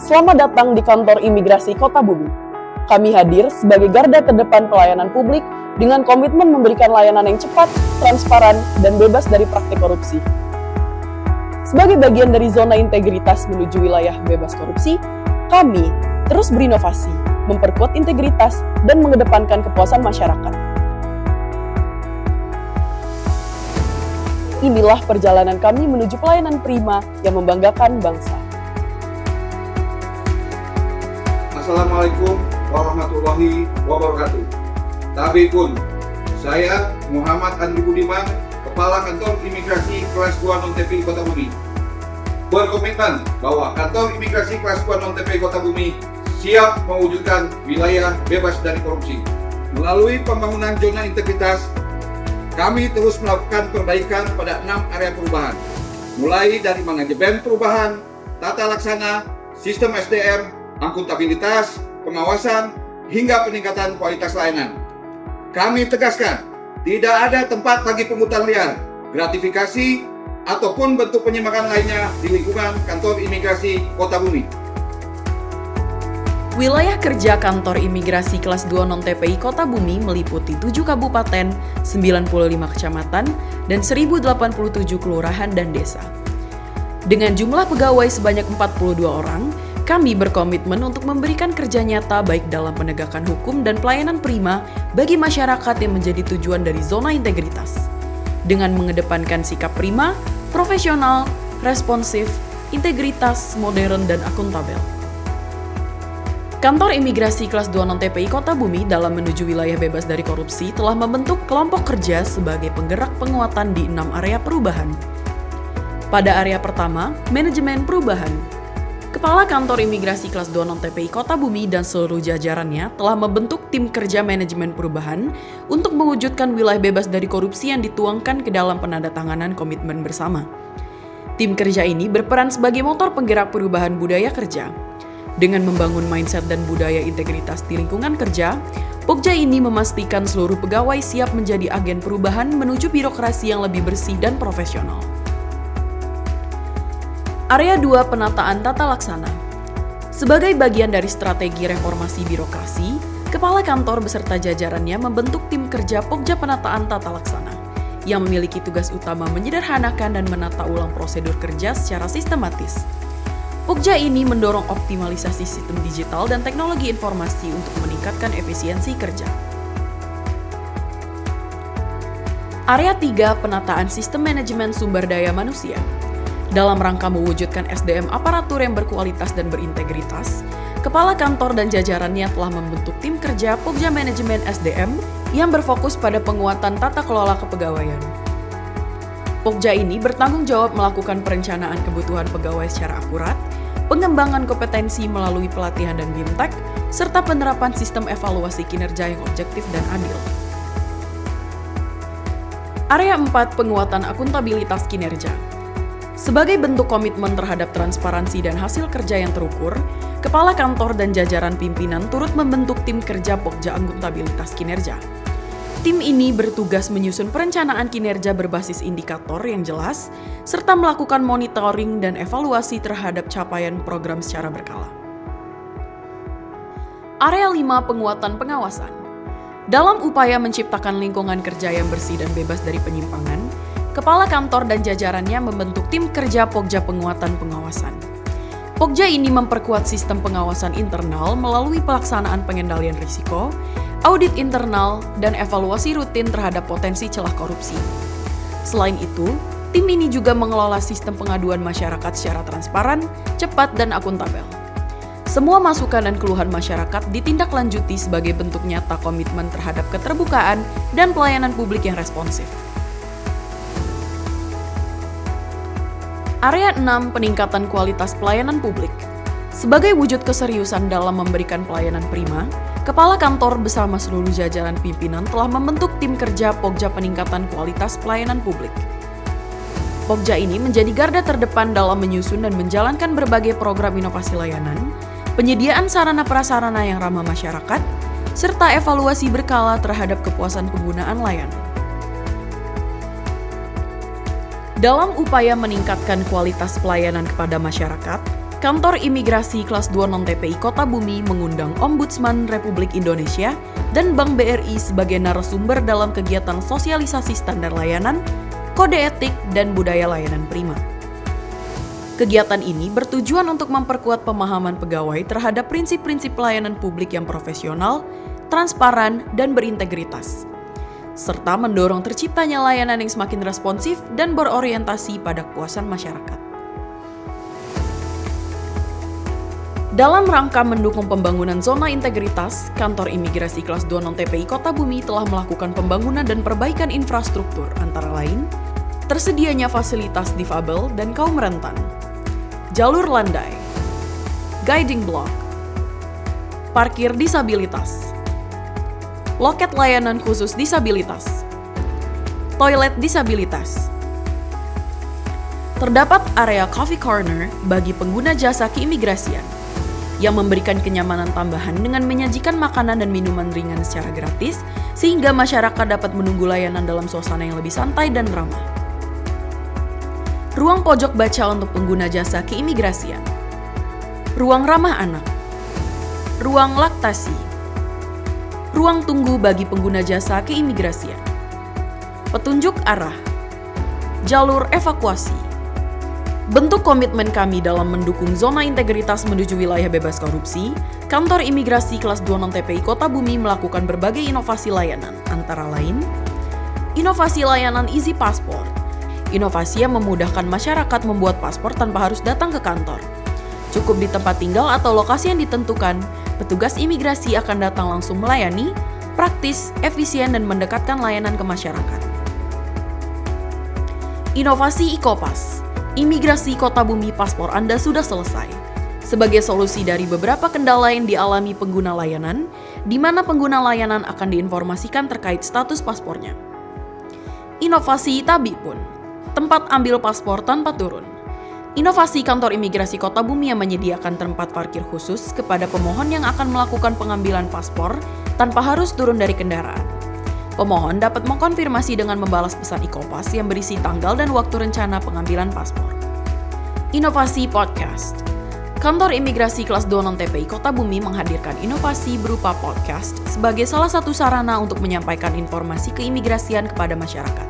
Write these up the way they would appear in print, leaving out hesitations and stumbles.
Selamat datang di kantor imigrasi Kota Bumi. Kami hadir sebagai garda terdepan pelayanan publik dengan komitmen memberikan layanan yang cepat, transparan, dan bebas dari praktik korupsi. Sebagai bagian dari zona integritas menuju wilayah bebas korupsi, kami terus berinovasi, memperkuat integritas, dan mengedepankan kepuasan masyarakat. Inilah perjalanan kami menuju pelayanan prima yang membanggakan bangsa. Assalamualaikum warahmatullahi wabarakatuh. Tabikun, saya Muhammad Andri Budiman, Kepala Kantor Imigrasi Kelas 2 Non-TPI Kota Bumi, berkomitmen bahwa Kantor Imigrasi Kelas 2 Non-TPI Kota Bumi siap mewujudkan wilayah bebas dari korupsi. Melalui pembangunan zona integritas, kami terus melakukan perbaikan pada 6 area perubahan, mulai dari manajemen perubahan, tata laksana, sistem SDM, akuntabilitas, pengawasan, hingga peningkatan kualitas layanan. Kami tegaskan, tidak ada tempat bagi pungutan liar, gratifikasi, ataupun bentuk penyimpangan lainnya di lingkungan Kantor Imigrasi Kota Bumi. Wilayah kerja Kantor Imigrasi Kelas 2 Non-TPI Kota Bumi meliputi 7 kabupaten, 95 kecamatan, dan 1087 kelurahan dan desa. Dengan jumlah pegawai sebanyak 42 orang, kami berkomitmen untuk memberikan kerja nyata baik dalam penegakan hukum dan pelayanan prima bagi masyarakat yang menjadi tujuan dari zona integritas. Dengan mengedepankan sikap prima, profesional, responsif, integritas, modern, dan akuntabel. Kantor Imigrasi Kelas 2 Non-TPI Kota Bumi dalam menuju wilayah bebas dari korupsi telah membentuk kelompok kerja sebagai penggerak penguatan di 6 area perubahan. Pada area pertama, manajemen perubahan. Kepala Kantor Imigrasi Kelas 2 Non-TPI Kota Bumi dan seluruh jajarannya telah membentuk tim kerja manajemen perubahan untuk mewujudkan wilayah bebas dari korupsi yang dituangkan ke dalam penandatanganan komitmen bersama. Tim kerja ini berperan sebagai motor penggerak perubahan budaya kerja. Dengan membangun mindset dan budaya integritas di lingkungan kerja, Pokja ini memastikan seluruh pegawai siap menjadi agen perubahan menuju birokrasi yang lebih bersih dan profesional. Area 2 Penataan Tata Laksana. Sebagai bagian dari strategi reformasi birokrasi, Kepala Kantor beserta jajarannya membentuk tim kerja Pokja Penataan Tata Laksana yang memiliki tugas utama menyederhanakan dan menata ulang prosedur kerja secara sistematis. Pokja ini mendorong optimalisasi sistem digital dan teknologi informasi untuk meningkatkan efisiensi kerja. Area 3 Penataan Sistem Manajemen Sumber Daya Manusia. Dalam rangka mewujudkan SDM aparatur yang berkualitas dan berintegritas, Kepala Kantor dan jajarannya telah membentuk tim kerja Pokja Manajemen SDM yang berfokus pada penguatan tata kelola kepegawaian. Pokja ini bertanggung jawab melakukan perencanaan kebutuhan pegawai secara akurat, pengembangan kompetensi melalui pelatihan dan bimtek, serta penerapan sistem evaluasi kinerja yang objektif dan adil. Area 4 Penguatan Akuntabilitas Kinerja. Sebagai bentuk komitmen terhadap transparansi dan hasil kerja yang terukur, Kepala Kantor dan jajaran pimpinan turut membentuk tim kerja Pokja Akuntabilitas Kinerja. Tim ini bertugas menyusun perencanaan kinerja berbasis indikator yang jelas, serta melakukan monitoring dan evaluasi terhadap capaian program secara berkala. Area 5 Penguatan Pengawasan. Dalam upaya menciptakan lingkungan kerja yang bersih dan bebas dari penyimpangan, Kepala Kantor dan jajarannya membentuk tim kerja Pokja Penguatan Pengawasan. Pokja ini memperkuat sistem pengawasan internal melalui pelaksanaan pengendalian risiko, audit internal, dan evaluasi rutin terhadap potensi celah korupsi. Selain itu, tim ini juga mengelola sistem pengaduan masyarakat secara transparan, cepat, dan akuntabel. Semua masukan dan keluhan masyarakat ditindaklanjuti sebagai bentuk nyata komitmen terhadap keterbukaan dan pelayanan publik yang responsif. Area 6 Peningkatan Kualitas Pelayanan Publik. Sebagai wujud keseriusan dalam memberikan pelayanan prima, Kepala Kantor bersama seluruh jajaran pimpinan telah membentuk tim kerja Pokja Peningkatan Kualitas Pelayanan Publik. Pokja ini menjadi garda terdepan dalam menyusun dan menjalankan berbagai program inovasi layanan, penyediaan sarana prasarana yang ramah masyarakat, serta evaluasi berkala terhadap kepuasan penggunaan layanan. Dalam upaya meningkatkan kualitas pelayanan kepada masyarakat, Kantor Imigrasi Kelas 2 Non-TPI Kota Bumi mengundang Ombudsman Republik Indonesia dan Bank BRI sebagai narasumber dalam kegiatan sosialisasi standar layanan, kode etik, dan budaya layanan prima. Kegiatan ini bertujuan untuk memperkuat pemahaman pegawai terhadap prinsip-prinsip pelayanan publik yang profesional, transparan, dan berintegritas, serta mendorong terciptanya layanan yang semakin responsif dan berorientasi pada kepuasan masyarakat. Dalam rangka mendukung pembangunan zona integritas, Kantor Imigrasi Kelas 2 Non-TPI Kota Bumi telah melakukan pembangunan dan perbaikan infrastruktur, antara lain, tersedianya fasilitas difabel dan kaum rentan, jalur landai, guiding block, parkir disabilitas, loket layanan khusus disabilitas, toilet disabilitas. Terdapat area coffee corner bagi pengguna jasa keimigrasian yang memberikan kenyamanan tambahan dengan menyajikan makanan dan minuman ringan secara gratis sehingga masyarakat dapat menunggu layanan dalam suasana yang lebih santai dan ramah. Ruang pojok baca untuk pengguna jasa keimigrasian, ruang ramah anak, ruang laktasi, ruang tunggu bagi pengguna jasa keimigrasian, petunjuk arah, jalur evakuasi. Bentuk komitmen kami dalam mendukung zona integritas menuju wilayah bebas korupsi, Kantor Imigrasi Kelas 2 Non-TPI Kota Bumi melakukan berbagai inovasi layanan, antara lain, inovasi layanan Easy Passport, inovasi yang memudahkan masyarakat membuat paspor tanpa harus datang ke kantor. Cukup di tempat tinggal atau lokasi yang ditentukan, petugas imigrasi akan datang langsung melayani, praktis, efisien, dan mendekatkan layanan ke masyarakat. Inovasi Ikopas. Imigrasi Kota Bumi paspor Anda sudah selesai. Sebagai solusi dari beberapa kendala yang dialami pengguna layanan, di mana pengguna layanan akan diinformasikan terkait status paspornya. Inovasi Tabipun. Tempat ambil paspor tanpa turun. Inovasi Kantor Imigrasi Kota Bumi yang menyediakan tempat parkir khusus kepada pemohon yang akan melakukan pengambilan paspor tanpa harus turun dari kendaraan. Pemohon dapat mengkonfirmasi dengan membalas pesan Ikopas yang berisi tanggal dan waktu rencana pengambilan paspor. Inovasi Podcast. Kantor Imigrasi Kelas 2 Non-TPI Kota Bumi menghadirkan inovasi berupa podcast sebagai salah satu sarana untuk menyampaikan informasi keimigrasian kepada masyarakat.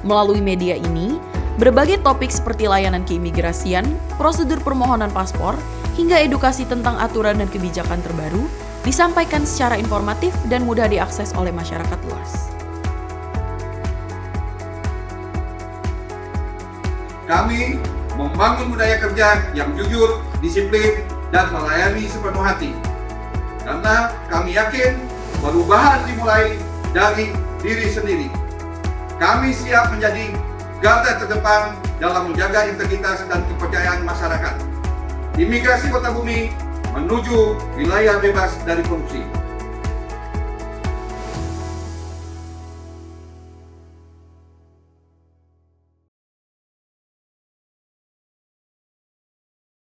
Melalui media ini, berbagai topik seperti layanan keimigrasian, prosedur permohonan paspor, hingga edukasi tentang aturan dan kebijakan terbaru disampaikan secara informatif dan mudah diakses oleh masyarakat luas. Kami membangun budaya kerja yang jujur, disiplin, dan melayani sepenuh hati. Karena kami yakin perubahan dimulai dari diri sendiri. Kami siap menjadi garda terdepan dalam menjaga integritas dan kepercayaan masyarakat. Imigrasi Kota Bumi menuju wilayah bebas dari korupsi.